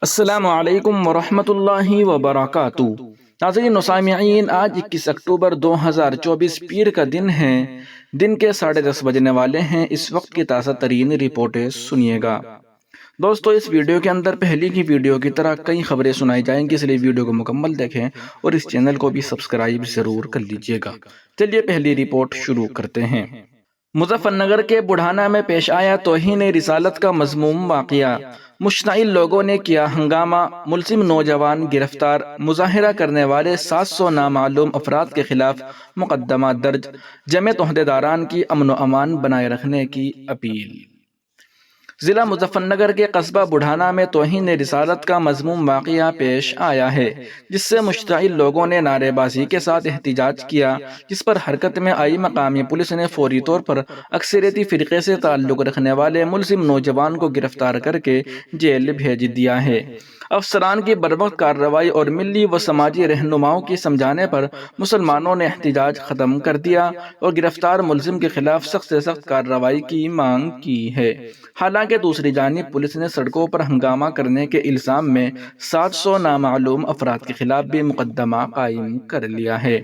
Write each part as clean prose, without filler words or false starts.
السلام علیکم ورحمۃ اللہ وبرکاتہ۔ ناظرین و سامعین، آج 21 اکتوبر 2024 پیر کا دن ہے۔ دن کے 10:30 بجنے والے ہیں۔ اس وقت کی تازہ ترین رپورٹیں سنیے گا۔ دوستو، اس ویڈیو کے اندر پہلی کی ویڈیو کی طرح کئی خبریں سنائی جائیں گی، اس لیے ویڈیو کو مکمل دیکھیں اور اس چینل کو بھی سبسکرائب ضرور کر لیجئے گا۔ چلیے پہلی رپورٹ شروع کرتے ہیں۔ مظفر نگر کے بڑھانا میں پیش آیا توہین رسالت کا مذموم واقعہ۔ مشتعل لوگوں نے کیا ہنگامہ، ملزم نوجوان گرفتار، مظاہرہ کرنے والے 700 نامعلوم افراد کے خلاف مقدمہ درج، جمعیت عہدیداران کی امن و امان بنائے رکھنے کی اپیل۔ ضلع مظفر نگر کے قصبہ بڑھانا میں توہین رسالت کا مذموم واقعہ پیش آیا ہے، جس سے مشتعل لوگوں نے نعرے بازی کے ساتھ احتجاج کیا، جس پر حرکت میں آئی مقامی پولیس نے فوری طور پر اکثریتی فرقے سے تعلق رکھنے والے ملزم نوجوان کو گرفتار کر کے جیل بھیج دیا ہے۔ افسران کی بروقت کارروائی اور ملی و سماجی رہنماؤں کی سمجھانے پر مسلمانوں نے احتجاج ختم کر دیا اور گرفتار ملزم کے خلاف سخت سے سخت کارروائی کی مانگ کی ہے۔ حالانکہ دوسری جانب پولیس نے سڑکوں پر ہنگامہ کرنے کے الزام میں 700 نامعلوم افراد کے خلاف بھی مقدمہ قائم کر لیا ہے۔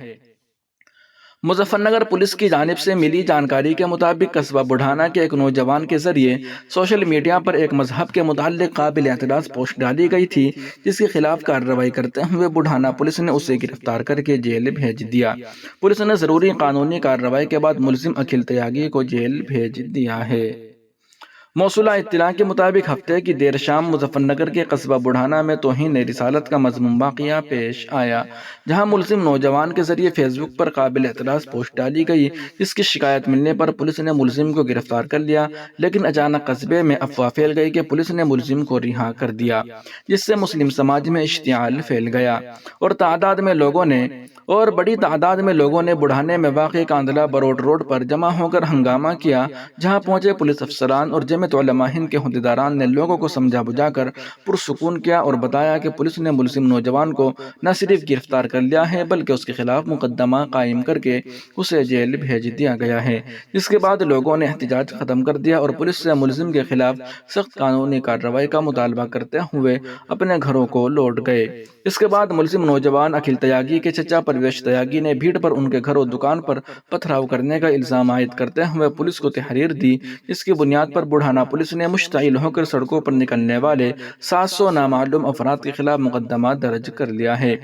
مظفر نگر پولیس کی جانب سے ملی جانکاری کے مطابق قصبہ بڑھانا کے ایک نوجوان کے ذریعے سوشل میڈیا پر ایک مذہب کے متعلق قابل اعتراض پوسٹ ڈالی گئی تھی، جس کے خلاف کارروائی کرتے ہوئے بڑھانا پولیس نے اسے گرفتار کر کے جیل بھیج دیا۔ پولیس نے ضروری قانونی کارروائی کے بعد ملزم اکھل تیاگی کو جیل بھیج دیا ہے۔ موصولہ اطلاع کے مطابق ہفتے کی دیر شام مظفر نگر کے قصبہ بڑھانا میں توہین رسالت کا مذموم واقعہ پیش آیا، جہاں ملزم نوجوان کے ذریعے فیس بک پر قابل اعتراض پوسٹ ڈالی گئی، جس کی شکایت ملنے پر پولیس نے ملزم کو گرفتار کر لیا، لیکن اچانک قصبے میں افواہ پھیل گئی کہ پولیس نے ملزم کو رہا کر دیا، جس سے مسلم سماج میں اشتعال پھیل گیا اور بڑی تعداد میں لوگوں نے بڑھانے میں واقع کاندلہ بروڈ روڈ پر جمع ہو کر ہنگامہ کیا، جہاں پہنچے پولیس افسران اور جمعیت علماء ہند کے عہدیداران نے لوگوں کو سمجھا بجھا کر پرسکون کیا اور بتایا کہ پولیس نے ملزم نوجوان کو نہ صرف گرفتار کر لیا ہے بلکہ اس کے خلاف مقدمہ قائم کر کے اسے جیل بھیج دیا گیا ہے، جس کے بعد لوگوں نے احتجاج ختم کر دیا اور پولیس سے ملزم کے خلاف سخت قانونی کارروائی کا مطالبہ کرتے ہوئے اپنے گھروں کو لوٹ گئے۔ اس کے بعد ملزم نوجوان اکھل تیاگی کے چچا پرویش تیاگی نے بھیڑ پر ان کے گھر و دکان پر پتھراؤ کرنے کا الزام عائد کرتے ہوئے پولیس کو تحریر دی، جس کی بنیاد پر بڑھانا پولیس نے مشتعل ہو کر سڑکوں پر نکلنے والے 700 نامعلوم افراد کے خلاف مقدمہ درج کر لیا ہے۔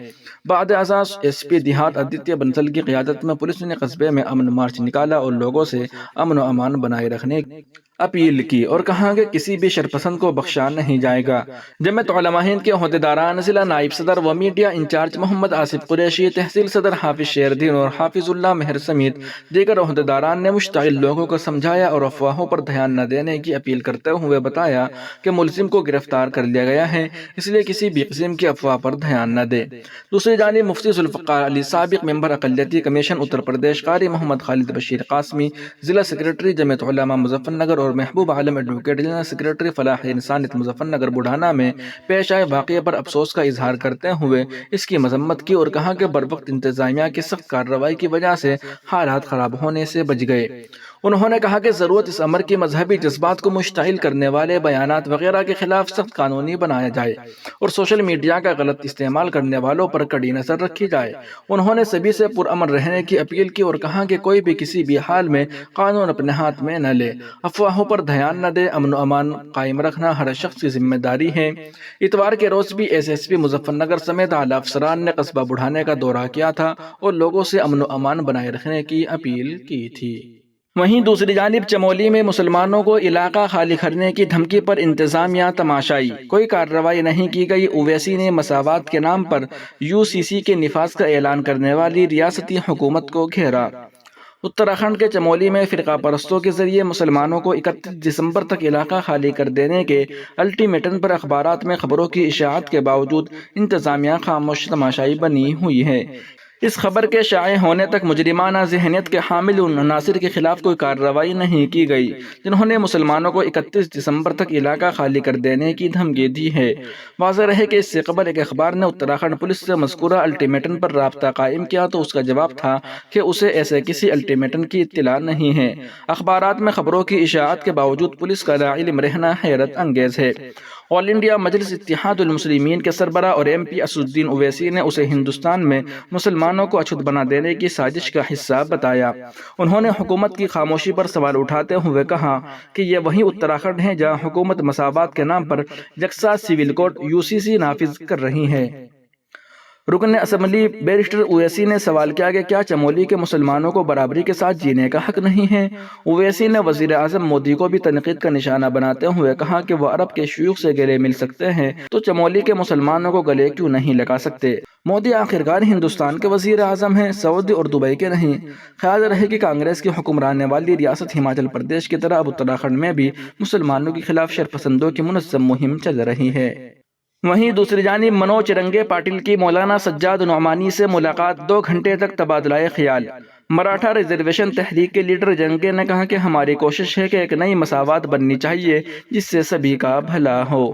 بعد ازاں ایس پی دیہات آدتیہ بنسل کی قیادت میں پولیس نے قصبے میں امن مارچ نکالا اور لوگوں سے امن و امان بنائے رکھنے کی اپیل کی اور کہا کہ کسی بھی شرپسند کو بخشا نہیں جائے گا۔ جمعیت علماء ہند کے عہدیداران، ضلع نائب صدر و میڈیا انچارج محمد آصف قریشی، تحصیل صدر حافظ شیر الدین اور حافظ اللہ مہر سمیت دیگر عہدیداران نے مشتعل لوگوں کو سمجھایا اور افواہوں پر دھیان نہ دینے کی اپیل کرتے ہوئے بتایا کہ ملزم کو گرفتار کر لیا گیا ہے، اس لیے کسی بھی قسم کی افواہ پر دھیان نہ دے۔ دوسری جانب مفتی ذوالفقار علی، سابق ممبر اقلیتی کمیشن اتر پردیش، قاری محمد خالد بشیر قاسمی، ضلع سیکریٹری جمعیت علماء مظفر نگر، اور Mehboob Alam advocate, general secretary فلاح انسانیت مظفر نگر بڑھانا میں پیش آئے واقعے پر افسوس کا اظہار کرتے ہوئے اس کی مذمت کی اور کہا کہ بروقت انتظامیہ کی سخت کارروائی کی وجہ سے حالات خراب ہونے سے بچ گئے۔ انہوں نے کہا کہ ضرورت اس امر کی مذہبی جذبات کو مشتعل کرنے والے بیانات وغیرہ کے خلاف سخت قانونی بنایا جائے اور سوشل میڈیا کا غلط استعمال کرنے والوں پر کڑی نظر رکھی جائے۔ انہوں نے سبھی سے پرامن رہنے کی اپیل کی اور کہا کہ کوئی بھی کسی بھی حال میں قانون اپنے ہاتھ میں نہ لے، افواہوں پر دھیان نہ دے، امن و امان قائم رکھنا ہر شخص کی ذمہ داری ہے۔ اتوار کے روز بھی ایس پی مظفر نگر سمیت اعلیٰ افسران نے قصبہ بڑھانے کا دورہ کیا تھا اور لوگوں سے امن و امان بنائے رکھنے کی اپیل کی تھی۔ وہیں دوسری جانب چمولی میں مسلمانوں کو علاقہ خالی کرنے کی دھمکی پر انتظامیہ تماشائی، کوئی کارروائی نہیں کی گئی۔ اویسی نے مساوات کے نام پر UCC کے نفاذ کا اعلان کرنے والی ریاستی حکومت کو گھیرا۔ اتراکھنڈ کے چمولی میں فرقہ پرستوں کے ذریعے مسلمانوں کو 31 دسمبر تک علاقہ خالی کر دینے کے الٹیمیٹم پر اخبارات میں خبروں کی اشاعت کے باوجود انتظامیہ خاموش تماشائی بنی ہوئی ہے۔ اس خبر کے شائع ہونے تک مجرمانہ ذہنیت کے حامل ان عناصر کے خلاف کوئی کارروائی نہیں کی گئی جنہوں نے مسلمانوں کو 31 دسمبر تک علاقہ خالی کر دینے کی دھمکی دی ہے۔ واضح رہے کہ اس سے قبل ایک اخبار نے اتراکھنڈ پولیس سے مذکورہ الٹیمیٹم پر رابطہ قائم کیا تو اس کا جواب تھا کہ اسے ایسے کسی الٹیمیٹم کی اطلاع نہیں ہے۔ اخبارات میں خبروں کی اشاعت کے باوجود پولیس کا لاعلم رہنا حیرت انگیز ہے۔ آل انڈیا مجلس اتحاد المسلمین کے سربراہ اور MP اسد الدین اویسی نے اسے ہندوستان میں مسلمانوں کو اچھوت بنا دینے کی سازش کا حصہ بتایا۔ انہوں نے حکومت کی خاموشی پر سوال اٹھاتے ہوئے کہا کہ یہ وہی اتراکھنڈ ہے جہاں حکومت مساوات کے نام پر یکساں سول کوڈ UCC نافذ کر رہی ہے۔ رکن اسمبلی بیرسٹر اویسی نے سوال کیا کہ کیا چمولی کے مسلمانوں کو برابری کے ساتھ جینے کا حق نہیں ہے؟ اویسی نے وزیر اعظم مودی کو بھی تنقید کا نشانہ بناتے ہوئے کہا کہ وہ عرب کے شیوخ سے گلے مل سکتے ہیں تو چمولی کے مسلمانوں کو گلے کیوں نہیں لگا سکتے؟ مودی آخرکار ہندوستان کے وزیر اعظم ہیں، سعودی اور دبئی کے نہیں۔ خیال رہے کہ کانگریس کی حکمراننے والی ریاست ہماچل پردیش کی طرح اب اتراکھنڈ میں بھی مسلمانوں کے خلاف شرپسندوں کی منظم مہم چل رہی ہے۔ وہیں دوسری جانب منوج چرنگے پاٹل کی مولانا سجاد نعمانی سے ملاقات، 2 گھنٹے تک تبادلہ خیال۔ مراٹھا ریزرویشن تحریک کے لیڈر چرنگے نے کہا کہ ہماری کوشش ہے کہ ایک نئی مساوات بننی چاہیے جس سے سبھی کا بھلا ہو۔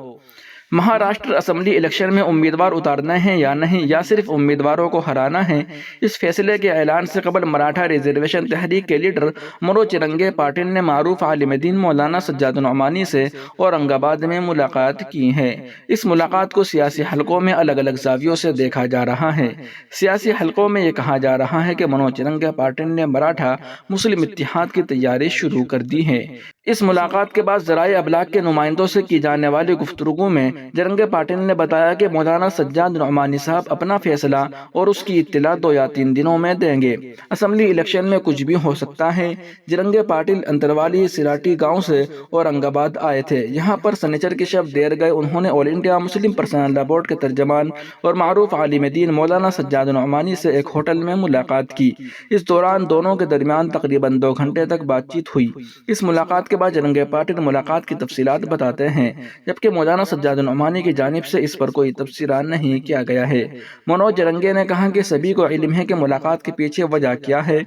مہاراشٹر اسمبلی الیکشن میں امیدوار اتارنا ہے یا نہیں، یا صرف امیدواروں کو ہرانا ہے؟ اس فیصلے کے اعلان سے قبل مراٹھا ریزرویشن تحریک کے لیڈر منوج چرنگے پاٹل نے معروف عالم دین مولانا سجاد نعمانی سے اورنگ آباد میں ملاقات کی ہے۔ اس ملاقات کو سیاسی حلقوں میں الگ الگ زاویوں سے دیکھا جا رہا ہے۔ سیاسی حلقوں میں یہ کہا جا رہا ہے کہ منوج چرنگے پاٹل نے مراٹھا مسلم اتحاد کی تیاری شروع کر دی ہے۔ اس ملاقات کے بعد ذرائع ابلاغ کے نمائندوں سے کی جانے والی گفتگو میں چرنگے پاٹل نے بتایا کہ مولانا سجاد نعمانی صاحب اپنا فیصلہ اور اس کی اطلاع 2 یا 3 دنوں میں دیں گے۔ اسمبلی الیکشن میں کچھ بھی ہو سکتا ہے۔ چرنگے پاٹل انتروالی سراٹی گاؤں سے اورنگ آباد آئے تھے۔ یہاں پر سنیچر کی شب دیر گئے انہوں نے آل انڈیا مسلم پرسنل لا بورڈ کے ترجمان اور معروف عالم دین مولانا سجاد نعمانی سے ایک ہوٹل میں ملاقات کی۔ اس دوران دونوں کے درمیان تقریباً 2 گھنٹے تک بات چیت ہوئی۔ اس ملاقات کے بعد چرنگے پاٹل ملاقات کی تفصیلات بتاتے ہیں، جبکہ مولانا سجاد نعمانی کی جانب سے اس پر کوئی تبصرہ نہیں کیا گیا ہے۔ منوج چرنگے نے کہا کہ سبھی کو علم ہے کہ ملاقات کے پیچھے وجہ کیا ہے۔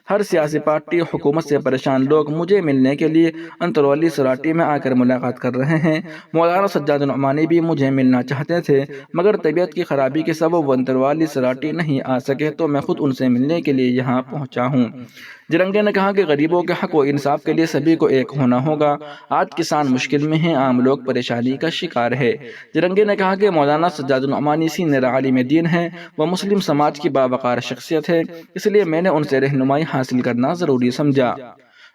ہر سیاسی پارٹی، حکومت سے پریشان لوگ مجھے ملنے کے لیے انتروالی سراٹی میں آ کر ملاقات کر رہے ہیں۔ مولانا سجاد نعمانی بھی مجھے ملنا چاہتے تھے، مگر طبیعت کی خرابی کے سبب وہ انتروالی سراٹی نہیں آ سکے تو میں خود ان سے ملنے کے لیے یہاں پہنچا ہوں۔ چرنگے نے کہا کہ غریبوں کے حق و انصاف کے لیے سبھی کو ایک ہونا ہوگا۔ آج کسان مشکل میں ہیں، عام لوگ پریشانی کا شکار ہے۔ چرنگے نے کہا کہ مولانا سجاد نعمانی سینئر عالم دین ہیں، وہ مسلم سماج کی باوقار شخصیت ہے، اس لیے میں نے ان سے رہنمائی حاصل کرنا ضروری سمجھا۔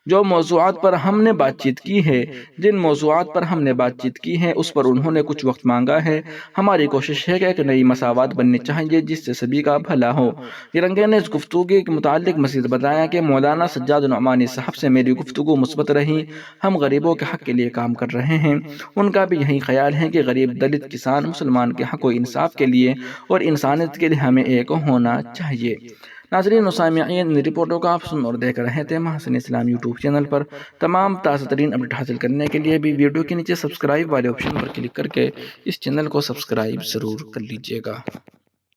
جو موضوعات پر ہم نے بات چیت کی ہے، جن موضوعات پر ہم نے بات چیت کی ہے اس پر انہوں نے کچھ وقت مانگا ہے۔ ہماری کوشش ہے کہ ایک نئی مساوات بننی چاہیے جس سے سبھی کا بھلا ہو۔ چرنگے نے اس گفتگو کے متعلق مزید بتایا کہ مولانا سجاد نعمانی صاحب سے میری گفتگو مثبت رہی، ہم غریبوں کے حق کے لیے کام کر رہے ہیں۔ ان کا بھی یہی خیال ہے کہ غریب، دلت، کسان، مسلمان کے حق و انصاف کے لیے اور انسانیت کے لیے ہمیں ایک ہونا چاہیے۔ ناظرین و سامعین، رپورٹوں کا آپ سن اور دیکھ رہے تھے محسن اسلام یوٹیوب چینل پر۔ تمام تازہ ترین اپڈیٹ حاصل کرنے کے لیے بھی ویڈیو کے نیچے سبسکرائب والے آپشن پر کلک کر کے اس چینل کو سبسکرائب ضرور کر لیجیے گا۔